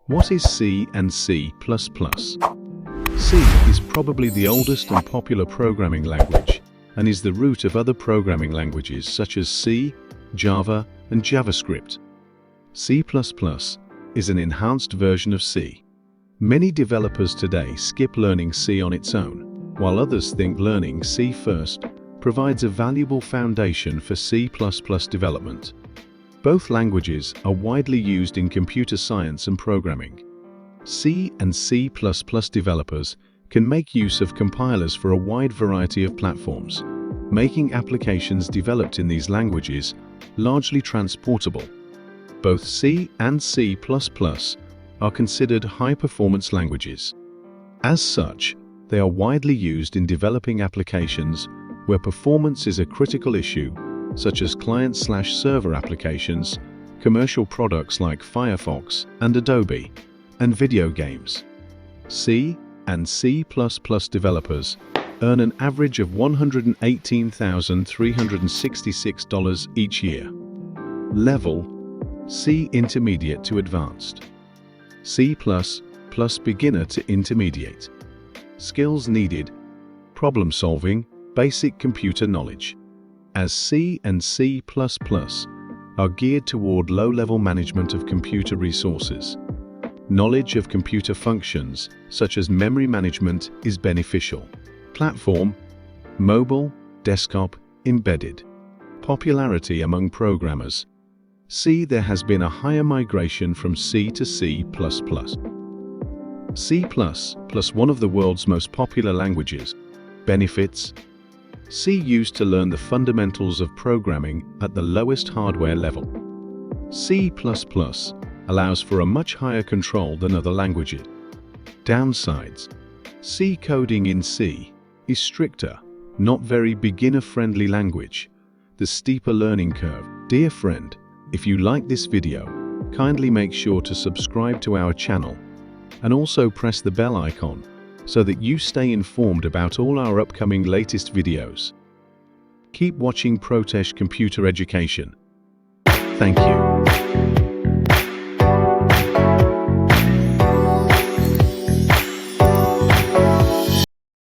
What is C and C++? C is probably the oldest and popular programming language and is the root of other programming languages such as C, Java, and JavaScript. C++ is an enhanced version of C. Many developers today skip learning C on its own, while others think learning C first provides a valuable foundation for C++ development. Both languages are widely used in computer science and programming. C and C++ developers can make use of compilers for a wide variety of platforms, making applications developed in these languages largely transportable. Both C and C++ are considered high-performance languages. As such, they are widely used in developing applications where performance is a critical issue, such as client/server applications, commercial products like Firefox and Adobe, and video games. C and C++ developers earn an average of $118,366 each year. Level: C Intermediate to Advanced. C++ Beginner to Intermediate. Skills needed: problem solving, basic computer knowledge. As C and C++ are geared toward low-level management of computer resources, knowledge of computer functions, such as memory management, is beneficial. Platform: mobile, desktop, embedded. Popularity among programmers. C. There has been a higher migration from C to C++. C++, one of the world's most popular languages. Benefits: C used to learn the fundamentals of programming at the lowest hardware level. C++ allows for a much higher control than other languages. Downsides: C coding in C is stricter, not very beginner-friendly language. The steeper learning curve. Dear friend, if you like this video, kindly make sure to subscribe to our channel and also press the bell icon so that you stay informed about all our upcoming latest videos. Keep watching Protech Computer Education. Thank you.